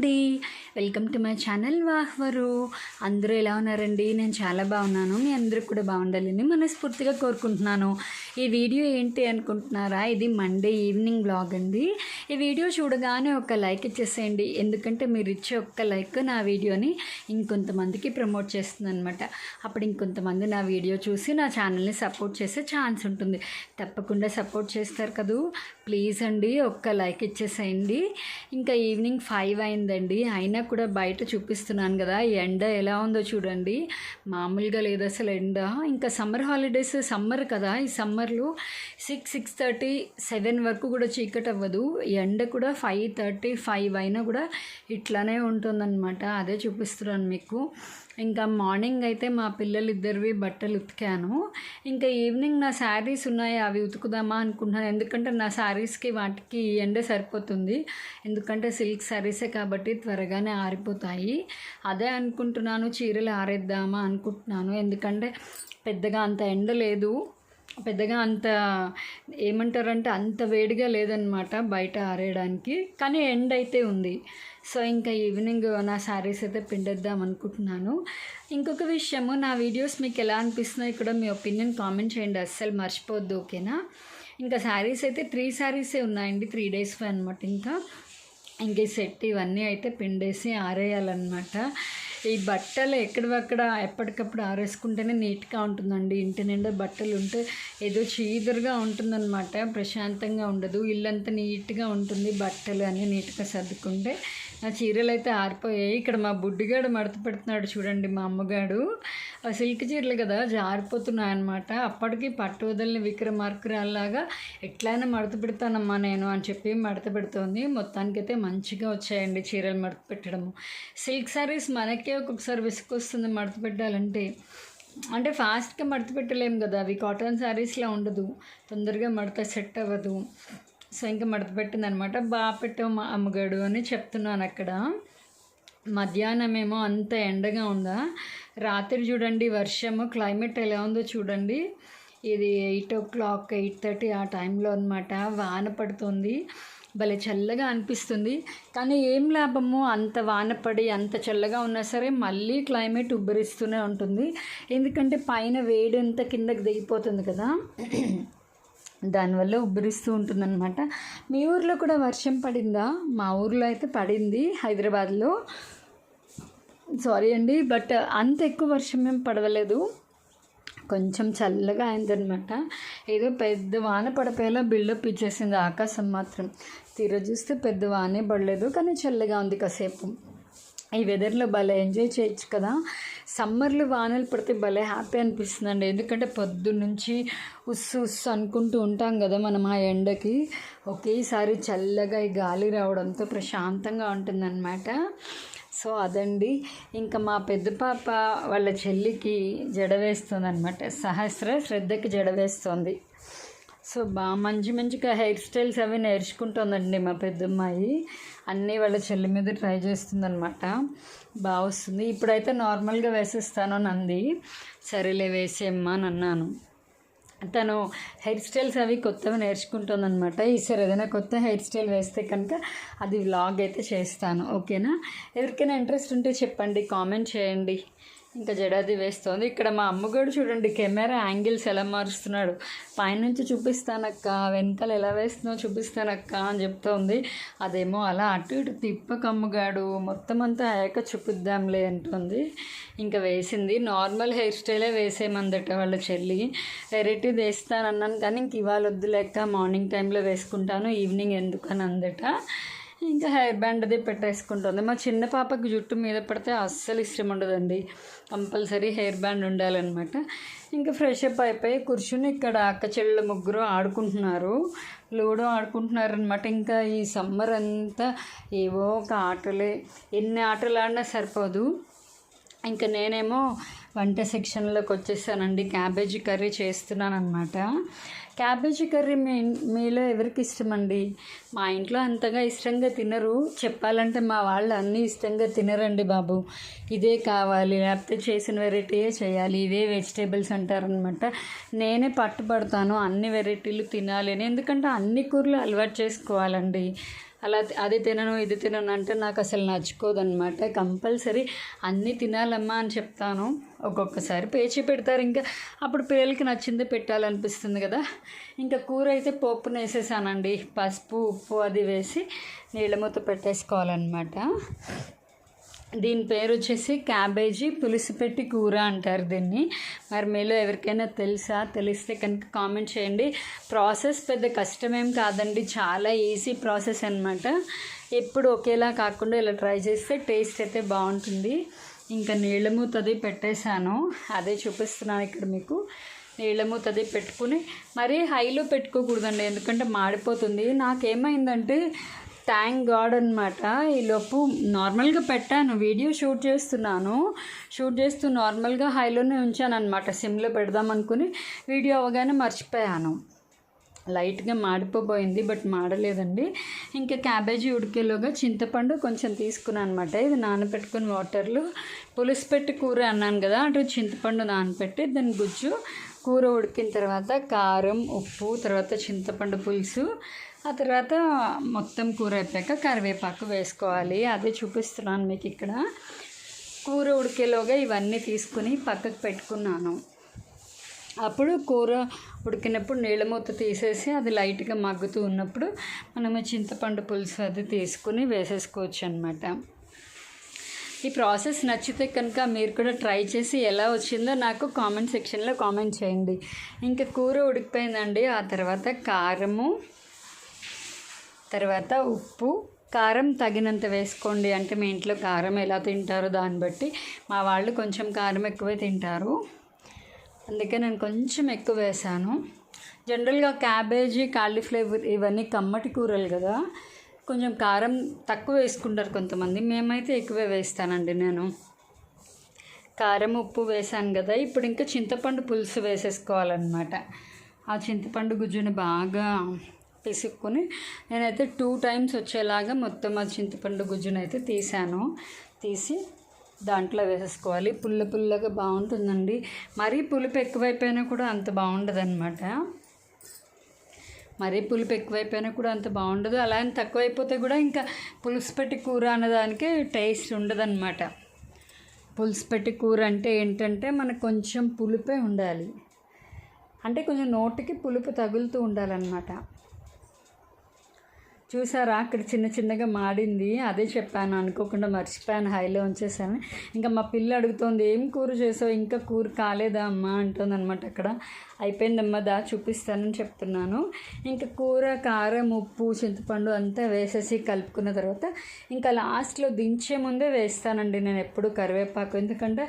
అండి, welcome to my channel వాహ్వరు. అందరూ ఎలా ఉన్నారండి? నేను చాలా బాగున్నాను. మీ అందరూ కూడా బాగుండాలని మనస్ఫూర్తిగా కోరుకుంటున్నాను. ఈ వీడియో ఏంటి అనుకుంటున్నారా? ఇది మండే ఈవినింగ్ బ్లాగ్ అండి. ఈ వీడియో చూడగానే ఒక లైక్ ఇచ్చేసేయండి, ఎందుకంటే మీరు ఇచ్చే ఒక్క లైక్ నా వీడియోని ఇంకొంతమందికి ప్రమోట్ చేస్తుంది అనమాట. అప్పుడు ఇంకొంతమంది నా వీడియో చూసి నా ఛానల్ని సపోర్ట్ చేసే ఛాన్స్ ఉంటుంది. తప్పకుండా సపోర్ట్ చేస్తారు కదూ. ప్లీజ్ అండి, ఒక్క లైక్ ఇచ్చేసేయండి. ఇంకా ఈవినింగ్ 5 అయిందండి, అయినా కూడా బయట చూపిస్తున్నాను కదా, ఎండ ఎలా ఉందో చూడండి. మామూలుగా లేదు అసలు ఎండ. ఇంకా సమ్మర్ హాలిడేస్, సమ్మర్ కదా, ఈ సమ్మర్లో 6:30, 7 వరకు కూడా చీకటి అవ్వదు. ఎండ కూడా 5:30, 5 అయినా కూడా ఇట్లానే ఉంటుందన్నమాట. అదే చూపిస్తున్నాను మీకు. ఇంకా మార్నింగ్ అయితే మా పిల్లలిద్దరివి బట్టలు ఉతికాను. ఇంకా ఈవినింగ్ నా శారీస్ ఉన్నాయి, అవి ఉతుకుదామా అనుకుంటున్నాను. ఎందుకంటే నా శారీస్కి వాటికి ఎండ సరిపోతుంది. ఎందుకంటే సిల్క్ శారీసే కాబట్టి త్వరగానే ఆరిపోతాయి. అదే అనుకుంటున్నాను, చీరలు ఆరేద్దామా అనుకుంటున్నాను. ఎందుకంటే పెద్దగా అంత ఎండ లేదు, పెద్దగా అంత ఏమంటారంటే అంత వేడిగా లేదనమాట బయట ఆరేయడానికి, కానీ ఎండ్ అయితే ఉంది. సో ఇంకా ఈవినింగ్ నా శారీస్ అయితే పిండేద్దాం అనుకుంటున్నాను. ఇంకొక విషయము, నా వీడియోస్ మీకు ఎలా అనిపిస్తున్నాయి కూడా మీ ఒపీనియన్ కామెంట్ చేయండి, అస్సలు మర్చిపోవద్దు, ఓకేనా. ఇంకా శారీస్ అయితే 3 శారీసే ఉన్నాయండి, 3 days అనమాట. ఇంకా ఈ సెట్ ఇవన్నీ అయితే పిండేసి ఆరేయాలన్నమాట. ఈ బట్టలు ఎక్కడక్కడ ఎప్పటికప్పుడు ఆరేసుకుంటేనే నీట్గా ఉంటుందండి. ఇంటి నిండా బట్టలు ఉంటే ఏదో చీదరుగా ఉంటుందన్నమాట, ప్రశాంతంగా ఉండదు. ఇల్లంతా నీట్గా ఉంటుంది బట్టలు అన్నీ నీట్గా సర్దుకుంటే. నా చీరలు అయితే ఆరిపోయాయి. ఇక్కడ మా బుడ్డిగాడు మడత పెడుతున్నాడు చూడండి, మా అమ్మగాడు. సిల్క్ చీరలు కదా, జారిపోతున్నాయి అన్నమాట. అప్పటికి పట్టు వదలని విక్రమార్కురాల్లాగా ఎట్లయినా మడత పెడతానమ్మా నేను అని చెప్పి మడత పెడుతోంది. మొత్తానికైతే మంచిగా వచ్చాయండి చీరలు మడత పెట్టడము. సిల్క్ శారీస్ మనకే ఒక్కొక్కసారి విసుకొస్తుంది మడత పెట్టాలంటే. అంటే ఫాస్ట్గా మడత పెట్టలేము కదా, అవి కాటన్ శారీస్లా ఉండదు, తొందరగా మడత సెట్ అవ్వదు. సో ఇంకా మడత పెట్టిందనమాట. బాగా పెట్టావు మా అమ్మగాడు అని చెప్తున్నాను అక్కడ. మధ్యాహ్నమేమో అంత ఎండగా ఉందా, రాత్రి చూడండి వర్షము, క్లైమేట్ ఎలా ఉందో చూడండి. ఇది 8 o'clock, 8:30 ఆ టైంలో అనమాట వాన పడుతుంది. భలే చల్లగా అనిపిస్తుంది. కానీ ఏం లాభము, అంత వాన పడి అంత చల్లగా ఉన్నా సరే మళ్ళీ క్లైమేట్ ఉబ్బరిస్తూనే ఉంటుంది. ఎందుకంటే పైన వేడి అంతా కిందకి దిగిపోతుంది కదా, దానివల్ల ఉబ్బరిస్తూ ఉంటుందన్నమాట. మీ ఊర్లో కూడా వర్షం పడిందా? మా ఊర్లో అయితే పడింది, హైదరాబాద్లో. సారీ అండి, బట్ అంత ఎక్కువ వర్షం ఏం పడవలేదు, కొంచెం చల్లగా అయిందనమాట. ఏదో పెద్ద వాన పడిపోయేలా బిల్డప్ ఇచ్చేసింది ఆకాశం మాత్రం. తీరా చూస్తే పెద్ద వానే పడలేదు, కానీ చల్లగా ఉంది కాసేపు. ఈ వెదర్లో భలే ఎంజాయ్ చేయొచ్చు కదా. సమ్మర్లో వానలు పడితే భలే హ్యాపీ అనిపిస్తుందండి. ఎందుకంటే పొద్దున్నుంచి ఉస్సు అనుకుంటూ ఉంటాం కదా మనం ఆ ఎండకి. ఒకేసారి చల్లగా ఈ గాలి రావడంతో ప్రశాంతంగా ఉంటుందన్నమాట. సో అదండి. ఇంకా మా పెద్ద పాప వాళ్ళ చెల్లికి జడ వేస్తుంది అనమాట, శ్రద్ధకి జడ వేస్తుంది. సో బాగా మంచిగా హెయిర్ స్టైల్స్ అవి నేర్చుకుంటుందండి మా పెద్దమ్మాయి. అన్నీ వాళ్ళ చెల్లి మీద ట్రై చేస్తుందన్నమాట, బాగా వస్తుంది. ఇప్పుడైతే నార్మల్గా వేసేస్తాను అని అంది. సరేలే వేసేమ్మా అని అన్నాను. తను హెయిర్ స్టైల్స్ అవి కొత్తవి నేర్చుకుంటుందన్నమాట. ఈసారి ఏదైనా కొత్త హెయిర్ స్టైల్ వేస్తే కనుక అది వ్లాగ్ అయితే చేస్తాను, ఓకేనా. ఎవరికైనా ఇంట్రెస్ట్ ఉంటే చెప్పండి, కామెంట్ చేయండి. ఇంకా జడాది వేస్తుంది. ఇక్కడ మా అమ్మగాడు చూడండి, కెమెరా యాంగిల్స్ ఎలా మారుస్తున్నాడు. పైనుంచి చూపిస్తానక్క, వెనకాల ఎలా వేస్తున్నావు చూపిస్తానక్క అని చెప్తోంది. అదేమో అలా అటు ఇటు తిప్పక అమ్మగాడు, మొత్తం అంతా అయ్యాక చూపిద్దాంలే అంటుంది. ఇంకా వేసింది. నార్మల్ హెయిర్ స్టైలే వేసేయమందట వాళ్ళ చెల్లి. వెరైటీ వేస్తానన్నాను కానీ ఇంక ఇవాళ వద్దులేక మార్నింగ్ టైంలో వేసుకుంటాను, ఈవినింగ్ ఎందుకని అందట. ఇంకా హెయిర్ బ్యాండ్ అది పెట్టేసుకుంటుంది. మా చిన్న పాపకి జుట్టు మీద పడితే అస్సలు ఇష్టం ఉండదండి, కంపల్సరీ హెయిర్ బ్యాండ్ ఉండాలన్నమాట. ఇంకా ఫ్రెష్ అప్ అయిపోయి కూర్చుని ఇక్కడ అక్క చెల్లెలు ముగ్గురు ఆడుకుంటున్నారు, లూడో ఆడుకుంటున్నారనమాట. ఇంకా ఈ సమ్మర్ అంతా ఏవో ఒక ఆటలే, ఎన్ని ఆటలు ఆడినా సరిపోదు. ఇంకా నేనేమో వంట సెక్షన్లోకి వచ్చేసానండి. క్యాబేజీ కర్రీ చేస్తున్నాను అనమాట. క్యాబేజీ కర్రీ మీలో ఎవరికి ఇష్టమండి? మా ఇంట్లో అంతగా ఇష్టంగా తినరు, చెప్పాలంటే మా వాళ్ళు అన్నీ ఇష్టంగా తినరండి బాబు. ఇదే కావాలి, లేకపోతే చేసిన వెరైటీయే చేయాలి, ఇవే వెజిటేబుల్స్ అంటారనమాట. నేనే పట్టుబడతాను అన్ని వెరైటీలు తినాలి అని, ఎందుకంటే అన్ని కూరలు అలవాటు చేసుకోవాలండి. అలా అది తినను ఇది తినను అంటే నాకు అసలు నచ్చుకోదన్నమాట. కంపల్సరీ అన్నీ తినాలమ్మా అని చెప్తాను. ఒక్కొక్కసారి పేచి పెడతారు, ఇంకా అప్పుడు పిల్లలకి నచ్చింది పెట్టాలనిపిస్తుంది కదా. ఇంకా కూర అయితే పోపున వేసేసానండి. పసుపు ఉప్పు అది వేసి నీళ్ళ మూత పెట్టేసుకోవాలన్నమాట. దీని పేరు వచ్చేసి క్యాబేజీ పులుసు పెట్టి కూర అంటారు దీన్ని. మరి మీలో ఎవరికైనా తెలిస్తే కనుక కామెంట్ చేయండి. ప్రాసెస్ పెద్ద కష్టమేం కాదండి, చాలా ఈజీ ప్రాసెస్ అనమాట. ఎప్పుడు ఒకేలా కాకుండా ఇలా ట్రై చేస్తే టేస్ట్ అయితే బాగుంటుంది. ఇంకా నీళ్ళ మూతది పెట్టేశాను, అదే చూపిస్తున్నాను ఇక్కడ మీకు. నీళ్ళ మూతది పెట్టుకుని మరీ హైలో పెట్టుకోకూడదండి, ఎందుకంటే మాడిపోతుంది. నాకేమైందంటే థ్యాంక్ గాడ్ అనమాట, ఈలోపు నార్మల్గా పెట్టాను, వీడియో షూట్ చేస్తూ నార్మల్గా హైలోనే ఉంచాను అనమాట. సిమ్లో పెడదాం అనుకుని వీడియో అవగానే మర్చిపోయాను. లైట్గా మాడిపోయింది, బట్ మాడలేదండి. ఇంకా క్యాబేజీ ఉడికేలోగా చింతపండు కొంచెం తీసుకున్నాను అనమాట. ఇది నానబెట్టుకుని వాటర్లో పులుసు పెట్టి కూర అన్నాను కదా, అటు చింతపండు నానబెట్టి దాని గుజ్జు కూర ఉడికిన తర్వాత కారం ఉప్పు తర్వాత చింతపండు పులుసు, ఆ తర్వాత మొత్తం కూర అయిపోయాక కరివేపాకు వేసుకోవాలి. అదే చూపిస్తున్నాను మీకు ఇక్కడ. కూర ఉడికేలోగా ఇవన్నీ తీసుకుని పక్కకు పెట్టుకున్నాను. అప్పుడు కూర ఉడికినప్పుడు నీళ్ళ మూత తీసేసి అది లైట్గా మగ్గుతూ ఉన్నప్పుడు మనము చింతపండు పులుసు అది తీసుకుని వేసేసుకోవచ్చు అనమాట. ఈ ప్రాసెస్ నచ్చితే కనుక మీరు కూడా ట్రై చేసి ఎలా వచ్చిందో నాకు కామెంట్ సెక్షన్లో కామెంట్ చేయండి. ఇంకా కూర ఉడికిపోయిందండి. ఆ తర్వాత కారము, తర్వాత ఉప్పు, కారం తగినంత వేసుకోండి. అంటే మీ ఇంట్లో కారం ఎలా తింటారో దాన్ని బట్టి. మా వాళ్ళు కొంచెం కారం ఎక్కువే తింటారు, అందుకే నేను కొంచెం ఎక్కువ వేసాను. జనరల్గా క్యాబేజీ కాలీఫ్లవర్ ఇవన్నీ కమ్మటి కూరలు కదా, కొంచెం కారం తక్కువ వేసుకుంటారు కొంతమంది. మేమైతే ఎక్కువే వేస్తానండి నేను. కారం ఉప్పు వేసాను కదా, ఇప్పుడు ఇంకా చింతపండు పులుసు వేసేసుకోవాలన్నమాట. ఆ చింతపండు గుజ్జుని బాగా పిసుక్కుని నేనైతే 2 times వచ్చేలాగా మొత్తం ఆ చింతపండు గుజ్జునైతే తీసి దాంట్లో వేసేసుకోవాలి. పుల్లగా బాగుంటుందండి. మరీ పులుపు ఎక్కువైపోయినా కూడా అంత బాగుండదు అనమాట. అలా అని తక్కువైపోతే కూడా ఇంకా పులుసు పెట్టి కూర అన్నదానికి టేస్ట్ ఉండదన్నమాట. పులుసు పెట్టి కూర అంటే ఏంటంటే మనకు కొంచెం పులుపే ఉండాలి, అంటే కొంచెం నోటికి పులుపు తగులుతూ ఉండాలన్నమాట. చూసారా అక్కడ చిన్నగా మాడింది, అదే చెప్పాను, అనుకోకుండా మర్చిపోయాను, హైలో ఉంచేసాను. ఇంకా మా పిల్ల అడుగుతోంది, ఏం కూర చేసావు, ఇంకా కూర కాలేదా అమ్మా అంటుంది అనమాట. అక్కడ అయిపోయిందమ్మా, చూపిస్తానని చెప్తున్నాను. ఇంకా కూర కారం ఉప్పు చింతపండు అంతా వేసేసి కలుపుకున్న తర్వాత ఇంకా లాస్ట్లో దించే ముందే వేస్తానండి నేను ఎప్పుడు కరివేపాకు. ఎందుకంటే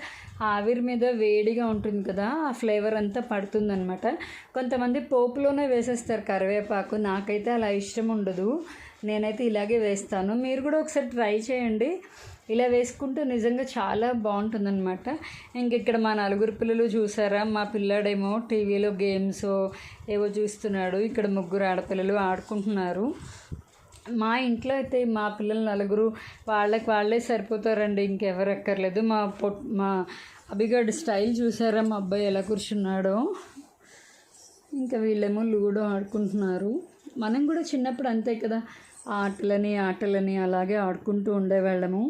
ఆవిరి మీద వేడిగా ఉంటుంది కదా, ఆ ఫ్లేవర్ అంతా పడుతుందన్నమాట. కొంతమంది పోపులోనే వేసేస్తారు కరివేపాకు, నాకైతే అలా ఇష్టం ఉండదు, నేనైతే ఇలాగే వేస్తాను. మీరు కూడా ఒకసారి ట్రై చేయండి, ఇలా వేసుకుంటూ నిజంగా చాలా బాగుంటుందన్నమాట. ఇంక ఇక్కడ మా 4 పిల్లలు చూసారా, మా పిల్లాడేమో టీవీలో గేమ్స్ ఏవో చూస్తున్నాడు, ఇక్కడ 3 ఆడపిల్లలు ఆడుకుంటున్నారు. మా ఇంట్లో అయితే మా పిల్లలు 4 వాళ్ళే సరిపోతారండి, ఇంకెవరు ఎక్కర్లేదు. మా అభిగాడు స్టైల్ చూసారా, మా అబ్బాయి ఎలా కూర్చున్నాడో. ఇంకా వీళ్ళేమో లూడో ఆడుకుంటున్నారు. మనం కూడా చిన్నప్పుడు అంతే కదా, ఆటలని అలాగే ఆడుకుంటూ ఉండేవాళ్ళము.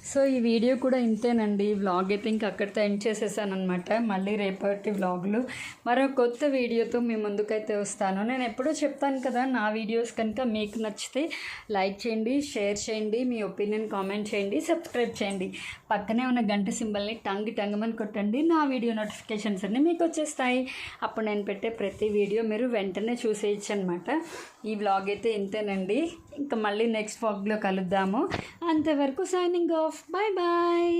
సో ఈ వీడియో కూడా ఇంతేనండి. వ్లాగ్ అయితే ఇంకా అక్కడితో ఎండ్ చేసేసానమాట. మళ్ళీ రేపటి వ్లాగ్లో మరో కొత్త వీడియోతో మీ ముందుకైతే వస్తాను. నేను ఎప్పుడూ చెప్తాను కదా, నా వీడియోస్ కనుక మీకు నచ్చితే లైక్ చేయండి, షేర్ చేయండి, మీ ఒపీనియన్ కామెంట్ చేయండి, సబ్స్క్రైబ్ చేయండి. పక్కనే ఉన్న గంట సింబల్ని టంగమని కొట్టండి, నా వీడియో నోటిఫికేషన్స్ అన్నీ మీకు వచ్చేస్తాయి. అప్పుడు నేను పెట్టే ప్రతి వీడియో మీరు వెంటనే చూసేయచ్చు అనమాట. ఈ వ్లాగ్ అయితే ఇంతేనండి, ఇంకా మళ్ళీ నెక్స్ట్ వ్లాగ్లో కలుద్దాము. అంతవరకు సైనింగ్ ఆఫ్, బాయ్ బాయ్.